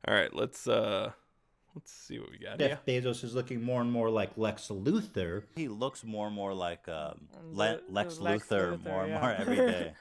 All right, let's see what we got. Jeff Bezos is looking more and more like Lex Luthor. He looks more and more like Lex Luthor more and more every day.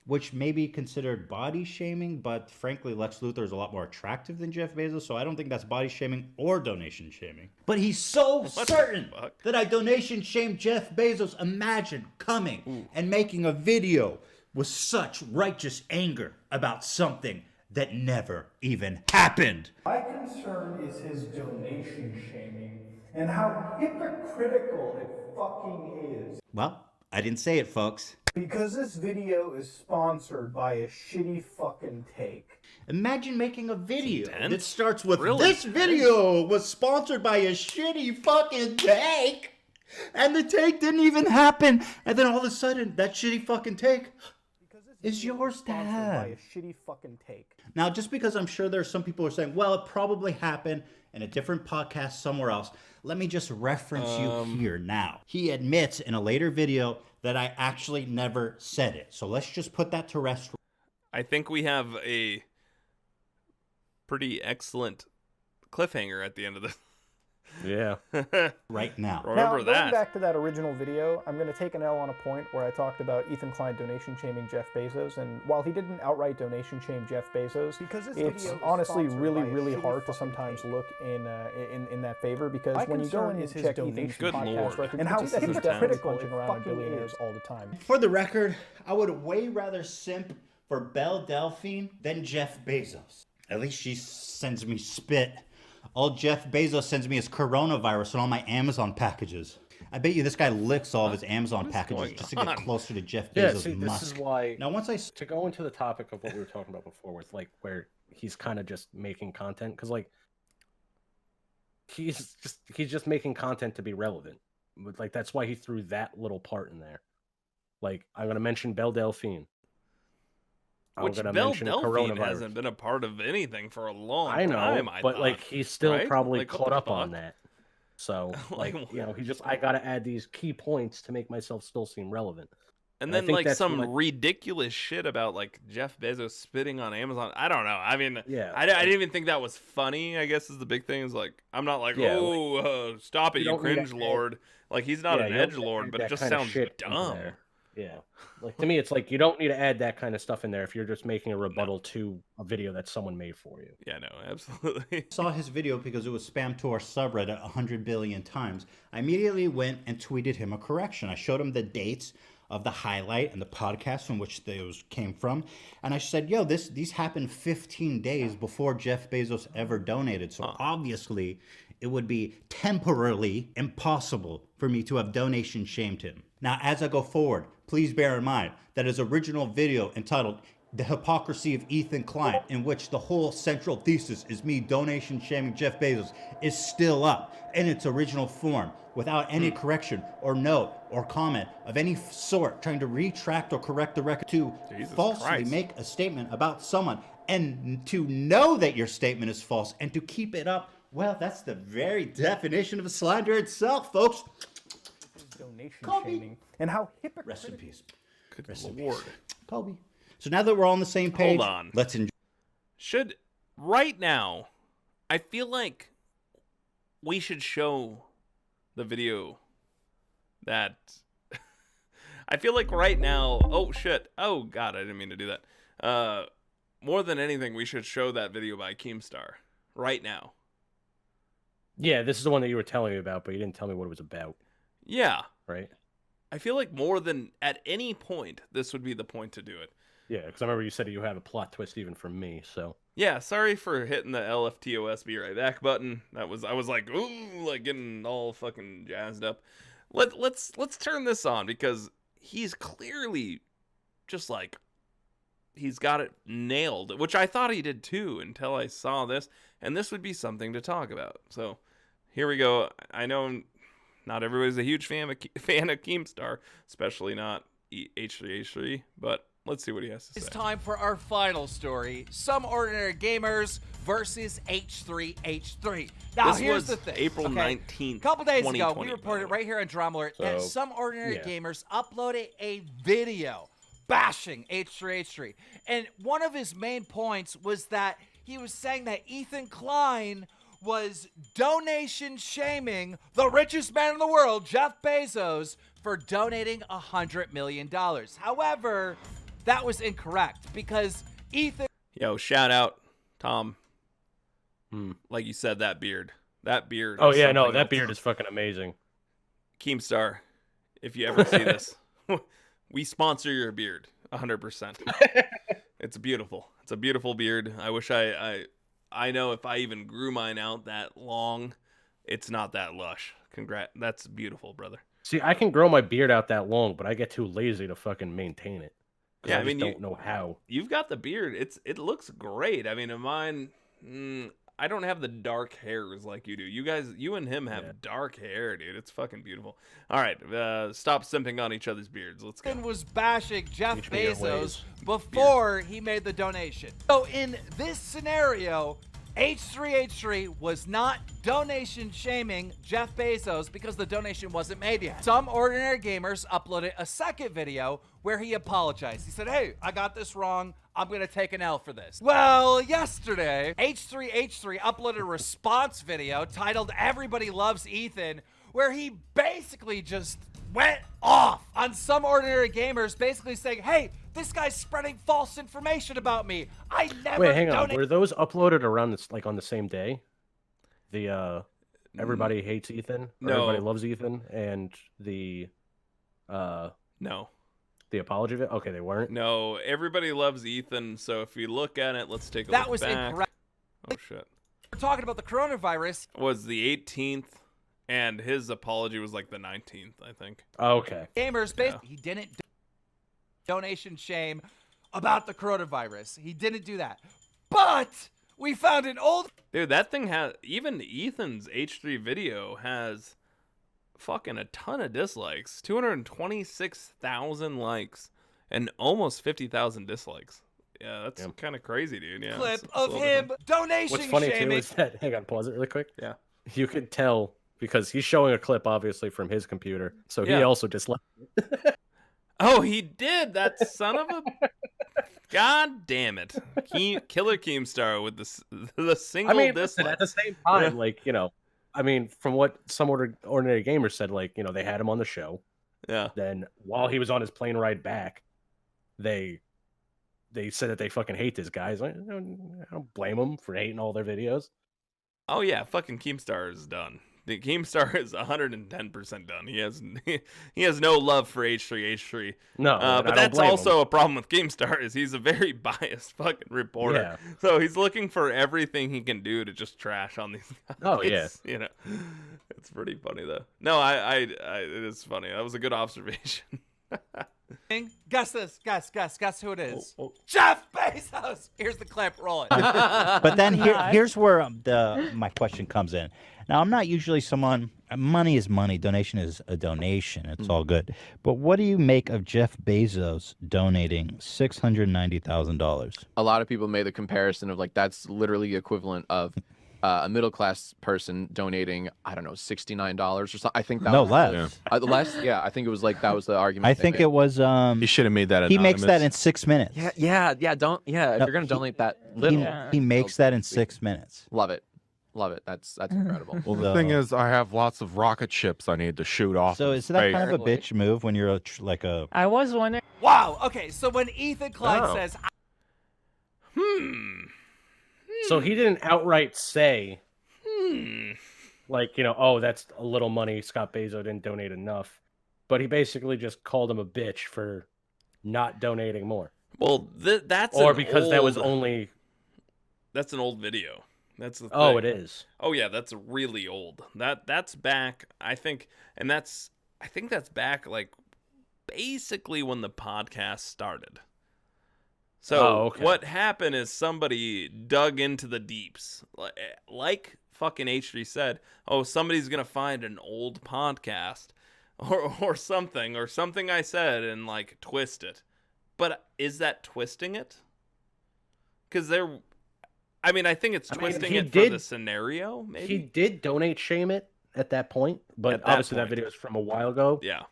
Which may be considered body shaming, but frankly, Lex Luthor is a lot more attractive than Jeff Bezos, so I don't think that's body shaming or donation shaming. But he's so certain that I donation shamed Jeff Bezos. Imagine coming and making a video with such righteous anger about something that never even happened. My concern is his donation shaming and how hypocritical it fucking is. Well, I didn't say it, folks. Because this video is sponsored by a shitty fucking take. Imagine making a video intense. that starts with, Really this video was sponsored by a shitty fucking take, and the take didn't even happen, and then all of a sudden, that shitty fucking take is yours to have. By a shitty fucking take. Now, just because I'm sure there's some people who are saying, well, it probably happened in a different podcast somewhere else, let me just reference you here now. He admits in a later video that I actually never said it. So let's just put that to rest. I think we have a pretty excellent cliffhanger at the end of this. Yeah. Right now. Remember now, that. Going back to that original video, I'm going to take an L on a point where I talked about Ethan Klein donation shaming Jeff Bezos, and while he didn't outright donation shame Jeff Bezos, it's honestly really hard to sometimes look in that favor, because when you go in and check Ethan's podcast record, and how he's definitely punching around in billionaires all the time. For the record, I would way rather simp for Belle Delphine than Jeff Bezos. At least she sends me spit. All Jeff Bezos sends me is coronavirus on all my Amazon packages. I bet you this guy licks all of his Amazon packages just to get closer to Jeff Bezos' musk. This is why. Now, once I to go into the topic of what we were talking about before, with like where he's kind of just making content, because like he's just making content to be relevant. Like that's why he threw that little part in there. Like I'm gonna mention Belle Delphine. Which Belle Delphine hasn't been a part of anything for a long time. But like he's still probably like, caught up on that. So like I gotta add these key points to make myself still seem relevant. And then like some ridiculous shit about like Jeff Bezos spitting on Amazon. I don't know. I mean, I didn't even think that was funny. I guess is the big thing. Is like I'm not like stop it, you cringe lord. Like he's not an edgelord, but it just sounds dumb. Yeah, like to me, it's like you don't need to add that kind of stuff in there if you're just making a rebuttal to a video that someone made for you. Yeah, no, absolutely. saw his video because it was spammed to our subreddit 100 billion times. I immediately went and tweeted him a correction. I showed him the dates of the highlight and the podcast from which those came from, and I said, "Yo, these happened 15 days before Jeff Bezos ever donated. So obviously, it would be temporarily impossible for me to have donation shamed him." Now, as I go forward, please bear in mind that his original video entitled The Hypocrisy of Ethan Klein, in which the whole central thesis is me donation shaming Jeff Bezos, is still up in its original form without any correction or note or comment of any sort trying to retract or correct the record to falsely make a statement about someone, and to know that your statement is false and to keep it up. Well, that's the very definition of a slander itself, folks. Donation shaming and how hypocritical. Rest in peace. Good lord. Kobe. So now that we're all on the same page, hold on. Let's enjoy. Right now, I feel like we should show the video that I feel like right now, oh shit. Oh god, I didn't mean to do that. More than anything, we should show that video by Keemstar right now. Yeah, this is the one that you were telling me about, but you didn't tell me what it was about. Yeah. Right? I feel like more than at any point, this would be the point to do it. Yeah, because I remember you said you have a plot twist even from me, so. Yeah, sorry for hitting the LFTOS be right back button. I was like, ooh, like getting all fucking jazzed up. Let's turn this on, because he's clearly just like, he's got it nailed, which I thought he did too until I saw this, and this would be something to talk about. So here we go. I know not everybody's a huge fan of Keemstar, especially not H3H3, but let's see what he has to say. It's time for our final story: Some Ordinary Gamers versus H3H3. Now, here's the thing. April 19th, a couple days ago, we reported right here on Drama Alert that Some Ordinary Gamers uploaded a video bashing H3H3. And one of his main points was that he was saying that Ethan Klein was donation shaming the richest man in the world, Jeff Bezos, for donating $100 million. However, that was incorrect because Ethan... Yo, shout out, Tom. Like you said, that beard. That beard. Oh is yeah, no, something that else. beard is fucking amazing. Keemstar, if you ever see this, we sponsor your beard 100%. It's beautiful. It's a beautiful beard. I wish I know if I even grew mine out that long, it's not that lush. That's beautiful, brother. See, I can grow my beard out that long, but I get too lazy to fucking maintain it. Yeah, I mean, don't know how. You've got the beard. It looks great. I mean, in mine, I don't have the dark hairs like you do. You and him have dark hair, dude. It's fucking beautiful. All right, stop simping on each other's beards. Let's go. was bashing Jeff Teach me your Bezos ways. before he made the donation. So in this scenario, H3H3 was not donation shaming Jeff Bezos because the donation wasn't made yet. Some ordinary gamers uploaded a second video where he apologized. He said, hey, I got this wrong. I'm going to take an L for this. Well, yesterday, H3H3 uploaded a response video titled Everybody Loves Ethan, where he basically just went off on some ordinary gamers, basically saying, hey, this guy's spreading false information about me. I never Wait, hang on. donated. Were those uploaded around this, like on the same day? The Everybody Hates Ethan, or No. Everybody Loves Ethan, and the No. the apology video? Okay, they weren't. No, everybody loves Ethan. So if you look at it, let's take a That look was back. incorrect. Oh shit. We're talking about the coronavirus. Was the 18th, and his apology was like the 19th, I think. Okay. Gamers, basically, he didn't donation shame about the coronavirus. He didn't do that. But we found an old... Dude, that thing has, even Ethan's H3 video has fucking a ton of dislikes. 226,000 likes and almost 50,000 dislikes. Yeah, that's kind of crazy, dude. Yeah, clip it's a of little him different. donation What's funny too shaming. is that, hang on, pause it really quick. Yeah. You could tell because he's showing a clip, obviously, from his computer. So he Yeah. also disliked. Oh, he did. That son of a... God damn it. Killer Keemstar with the single Listen, dislike. at the same time, like, I mean, from what some ordinary gamers said, like, they had him on the show. Yeah. Then while he was on his plane ride back, they said that they fucking hate this guy. I don't blame them for hating all their videos. Oh yeah, fucking Keemstar is done. The Keemstar is 110% done. He has no love for H3H3. No, and I but don't that's blame also him. a problem with Keemstar is he's a very biased fucking reporter. Yeah. So he's looking for everything he can do to just trash on these guys. Oh, yeah. It's pretty funny though. No, it is funny. That was a good observation. Guess this. Guess who it is. Oh. Jeff Bezos. Here's the clip. Roll it. But then here's where my question comes in. Now, I'm not usually someone. Money is money. Donation is a donation. It's all good. But what do you make of Jeff Bezos donating $690,000? A lot of people made the comparison of like that's literally the equivalent of a middle class person donating, I don't know, $69 or something. I think that No, was less. less. Yeah, I think it was like that was the argument. I they think made. it was. He should have made that. He makes that in anonymous. 6 minutes. Yeah. If No, you're gonna donate that little, He makes that in 6 minutes. love it. That's incredible. Well, the thing is, I have lots of rocket ships I need to shoot off. So in is that kind of a Apparently. bitch move when you're like a? I was wondering. Wow. Okay. So when Ethan Klein Oh. says, So he didn't outright say, Hmm. like, oh, that's a little money. Scott Bezos didn't donate enough. But he basically just called him a bitch for not donating more. Well, that's Or an because that was old- only... That's an old video. That's the thing. Oh, it is. Oh yeah, that's really old. That's back, I think, and I think that's back like basically when the podcast started. So okay. what happened is somebody dug into the deeps, like fucking H3 said. Oh, somebody's gonna find an old podcast or something I said and like twist it. But is that twisting it? Because I think it's twisting he it for did- the scenario, maybe. He did donate shame it at that point, but At that obviously point. that video is from a while ago. Yeah.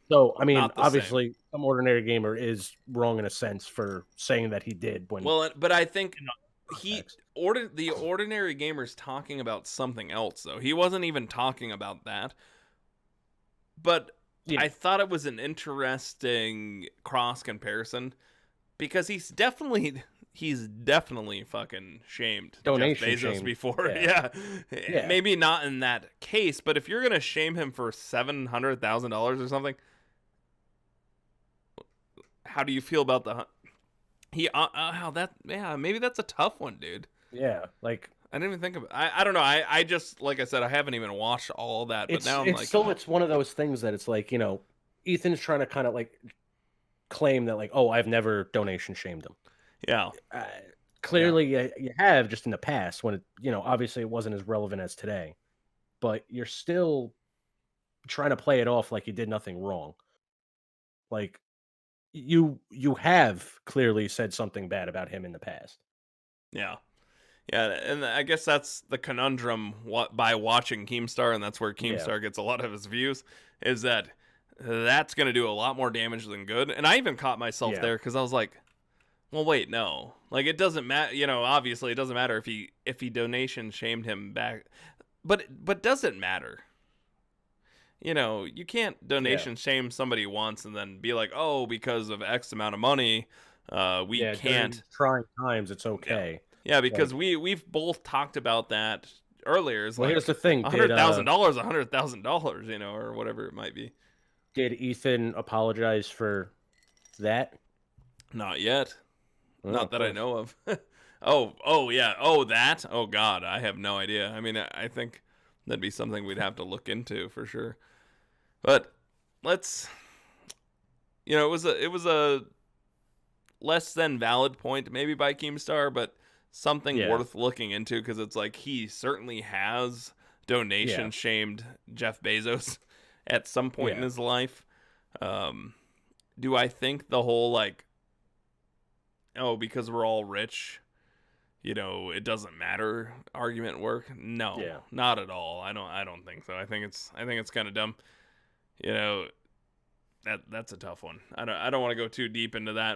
So, I mean, Not the obviously, some ordinary gamer is wrong in a sense for saying that he did when... Well, but I think the ordinary gamer's talking about something else though. He wasn't even talking about that. But I thought it was an interesting cross comparison because he's definitely fucking shamed Donation Jeff Bezos shamed. before. Yeah. Yeah. Maybe not in that case, but if you're gonna shame him for $700,000 or something, how do you feel about maybe that's a tough one, dude. Yeah, like I didn't even think of it. I don't know. I just, like I said, I haven't even watched all that, but now it's one of those things that it's like, Ethan's trying to kind of like claim that like, oh, I've never donation shamed him. Yeah. Clearly you have, just in the past when it, obviously it wasn't as relevant as today, but you're still trying to play it off like you did nothing wrong. Like you have clearly said something bad about him in the past. Yeah. Yeah, and I guess that's the conundrum by watching Keemstar, and that's where Keemstar gets a lot of his views, is that's going to do a lot more damage than good. And I even caught myself there because I was like, well, wait, no. Like, it doesn't matter, obviously it doesn't matter if he donation shamed him back. But does it matter? You can't donation shame somebody once and then be like, oh, because of X amount of money, we can't. Trying times, it's okay. Yeah, because we've both talked about that earlier. It's here's the thing: $100,000, $100,000, or whatever it might be. Did Ethan apologize for that? Not yet. Not that I know of. Oh yeah. Oh, that. Oh God, I have no idea. I mean, I think that'd be something we'd have to look into for sure. But let's. It was a less than valid point maybe by Keemstar, but something worth looking into, because it's like he certainly has donation shamed Jeff Bezos at some point in his life. Do I think the whole like, oh, because we're all rich, it doesn't matter argument work? No, not at all. I don't think so. I think it's kind of dumb. That's a tough one. I don't want to go too deep into that.